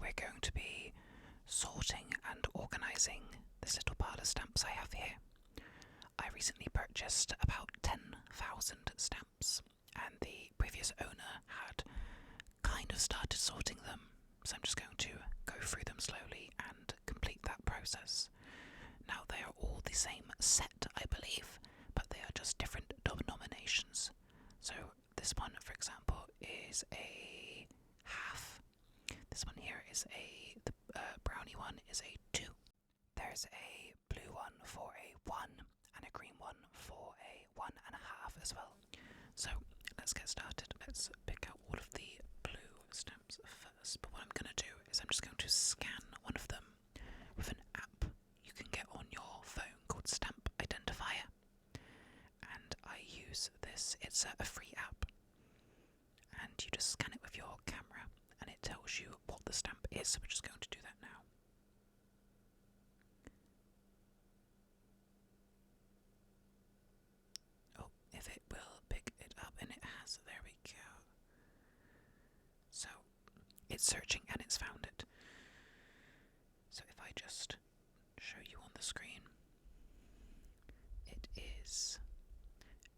we're going to be sorting and organising this little pile of stamps I have here. I recently purchased about 10,000 stamps, and the previous owner had kind of started sorting them, so I'm just going to go through them slowly and complete that process. Now, they are all the same set, I believe, but they are just different denominations. So this one, for example, is a half. This one here is the brownie one is a 2. There's a blue one for a 1 and a green one for a 1.5 as well. So let's get started. Let's pick out all of the blue stamps first. But what I'm going to do is I'm just going to scan one of them with an app you can get on your phone called Stamp Identifier. And I use this. It's a free app. And you just scan it with your camera and it tells you what the stamp is. So we're just going to do that now. Oh, if it will pick it up, and it has. There we go. So it's searching and it's found it. So if I just show you on the screen, it is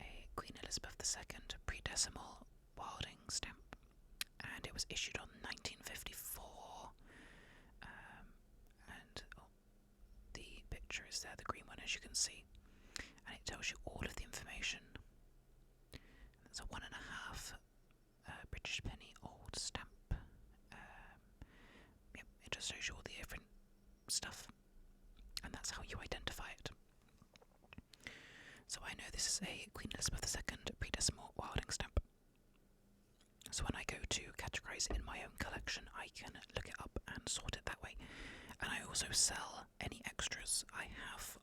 a Queen Elizabeth II pre-decimal Wilding stamp, and it was issued on 1954. And the picture is there, the green one, as you can see, and it tells you all of the information. It's a 1.5 British penny old stamp. Yep, it just shows you all the different stuff, and that's how you identify it. So I know this is a Queen Elizabeth II pre-decimal Wilding stamp. So when I go to categorise in my own collection, I can look it up and sort it that way. And I also sell any extras I have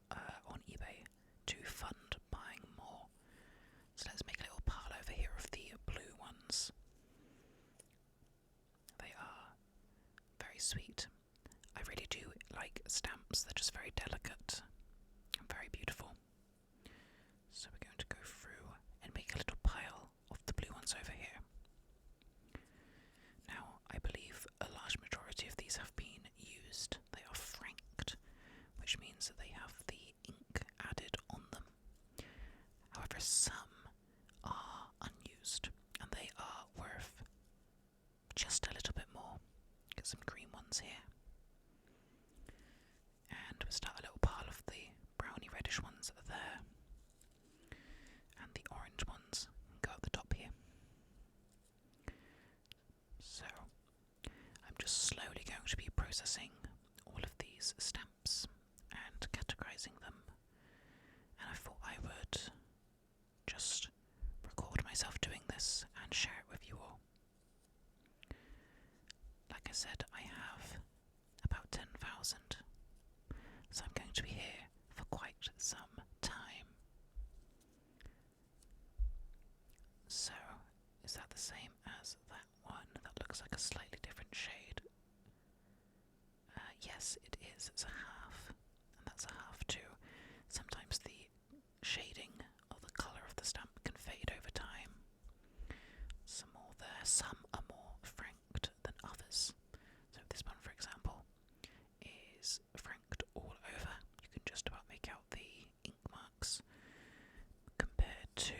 on eBay to fund buying more. So let's make a little pile over here of the blue ones. They are very sweet. I really do like stamps. They're just very delicate and very beautiful. So we're going to go through and make a little pile of the blue ones over here. Now, I believe a large majority of these have been used. They are franked, which means that they have the ink added on them. However, some are unused, and they are worth just a little bit more. Get some green ones here. And we'll start a little pile of the browny reddish ones there. And the orange ones go at the top here. So I'm just slowly going to be processing all of these stamps and categorising them. And I thought I would just record myself doing this and share it with you all. Like I said, I have about 10,000. So I'm going to be here for quite some time. So, is that the same as that one? That looks like a slightly different shade. Yes, it is. It's a half, and that's a half too. Sometimes the shading of the colour of the stamp can fade over time. Some more there. Some are more franked than others. So this one, for example, is franked all over. You can just about make out the ink marks compared to...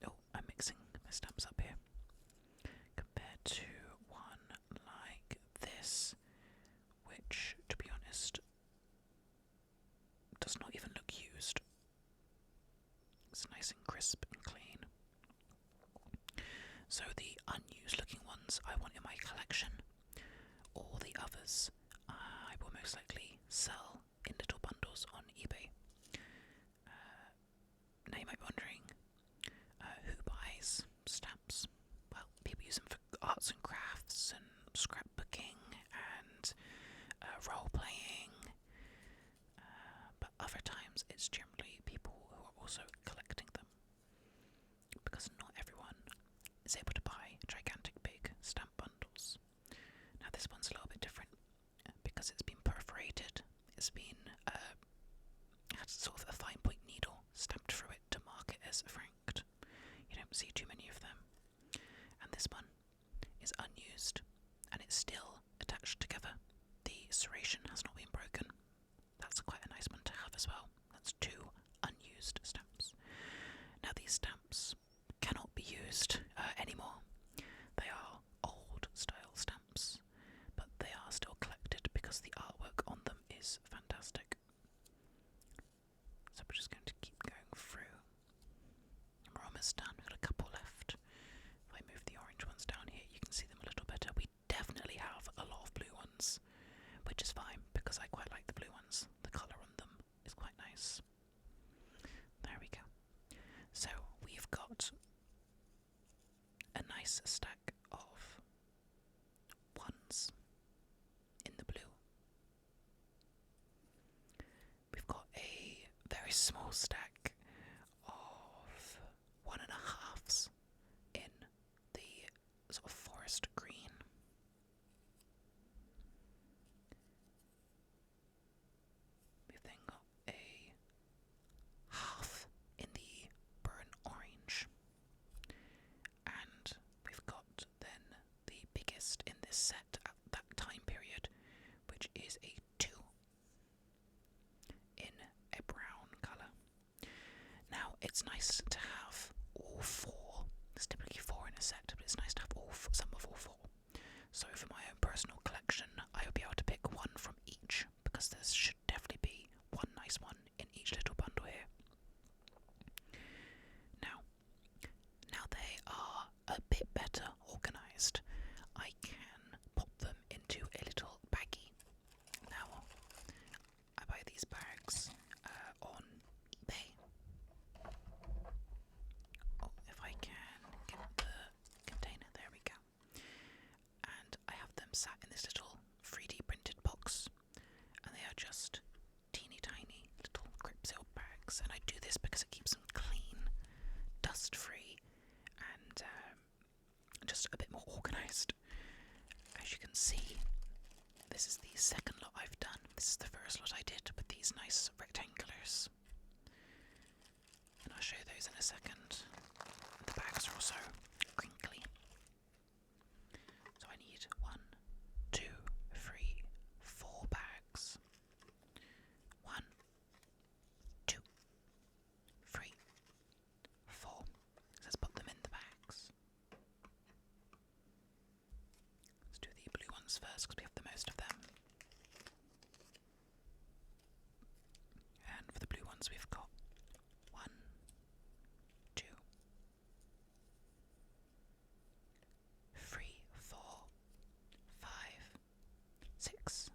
Oh, I'm mixing my stamps up here. Compared to one like this, which, to be honest, does not even look used. It's nice and crisp and clean. So the unused looking ones I want in my collection. All the others I will most likely sell in little bundles on eBay. Now you might be wondering, who buys stamps? Well, people use them for arts and crafts and scrapbooking and role-playing, but other times it's generally people who are also collecting them, because not everyone is able to buy gigantic big stamp bundles. Now this one's a little bit different because it's been perforated. It's been had sort of a fine point needle stamped through it to mark it as franked. You don't see too many of them. And this one is unused, and it's still attached together. The serration has not been broken. That's quite a nice one to have as well. That's 2 unused stamps. Now these stamps cannot be used anymore. They are old style stamps, but they are still collected because the artwork on them is fantastic. So we're just going to keep going through. We're almost done. We've got a couple left. If I move the orange ones down here, you can see them a little better. We definitely have a lot of blue ones, which is fine because I quite like the blue ones. The colour on them is quite nice. There we go. So we've got a nice stack of ones in the blue. We've got a very small stack of 1.5s in the sort of forest green. We've then got a half in the burnt orange. And we've got then the biggest in this set at that time period, which is a 2 in a brown colour. Now, it's nice to have all 4. There's typically 4 in a set, but it's nice to have some of all 4. So for my own personal collection, I would be able to pick one from each, because there should definitely be one nice one in each little bundle here. Now they are a bit better organised. I can pop them into a little baggie. Now, I buy these bags on eBay. Oh, if I can get the container, there we go. And I have them sat in this little 3D printed box, and they are just teeny tiny little Gripzil bags, and I do this because it keeps them clean, dust free, and just a bit more organised. As you can see, this is the second lot I've done. This is the first lot I did with these nice rectangulars, and I'll show you those in a second. The bags are also crinkly. So I need 1, 2, 3, 4 bags. 1, 2, 3, 4. Let's put them in the bags. Let's do the blue ones first because we have the most of them. And for the blue ones we've got 1, 2, 3, 4, 5, 6,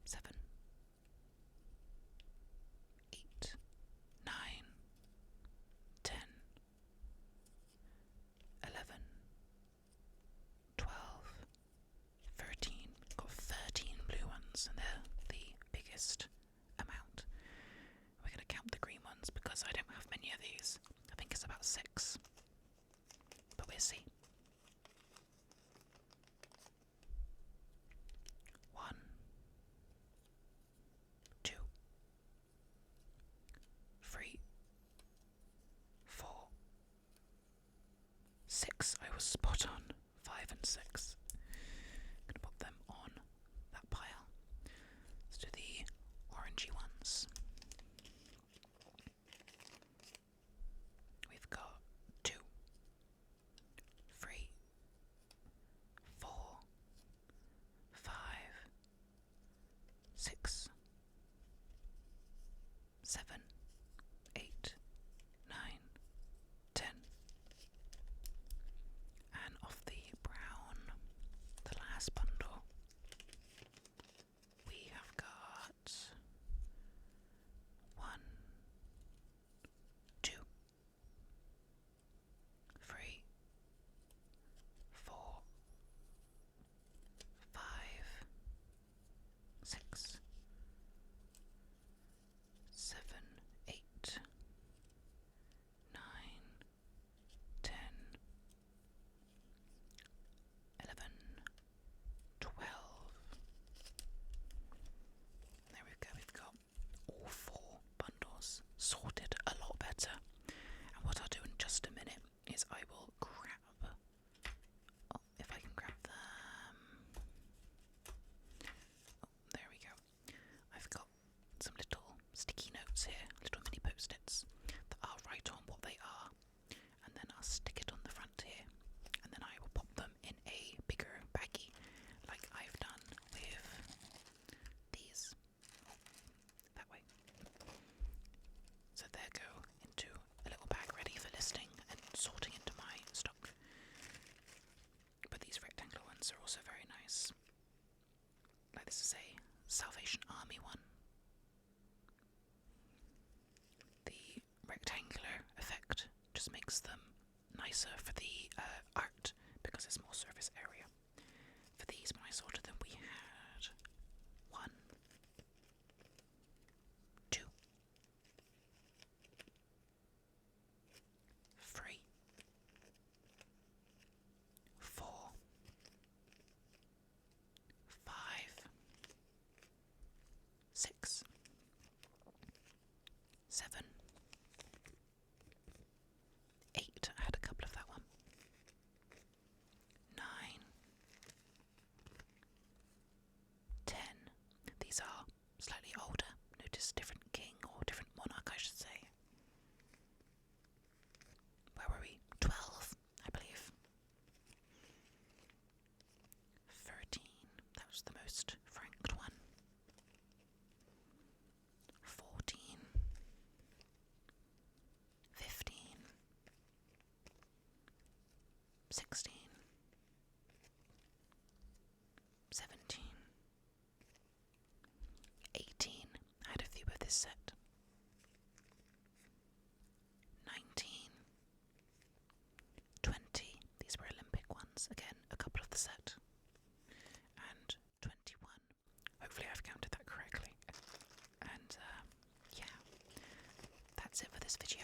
7, 8, 9, 10, 11, 12, 13. Got 13 blue ones, and they're the biggest amount. We're going to count the green ones because I don't have many of these. I think it's about 6. But we'll see. 1, 2, 3, 4, 6. I was spot on. 5 and 6. I'm going to put them on that pile. Let's do the orangey ones. We've got 2, 3, 4, 5, 6, 7, 8, 9, 10. And off the brown, 7, 8, I had a couple of that one. 9, 10. These are slightly older. Notice different king or different monarch, I should say. Where were we? 12, I believe. 13, that was the most franked one. 14, 15, 16, 17, 18, I had a few of this set. 19, 20, these were Olympic ones, again a couple of the set. And 21, hopefully I've counted that correctly. And yeah, that's it for this video.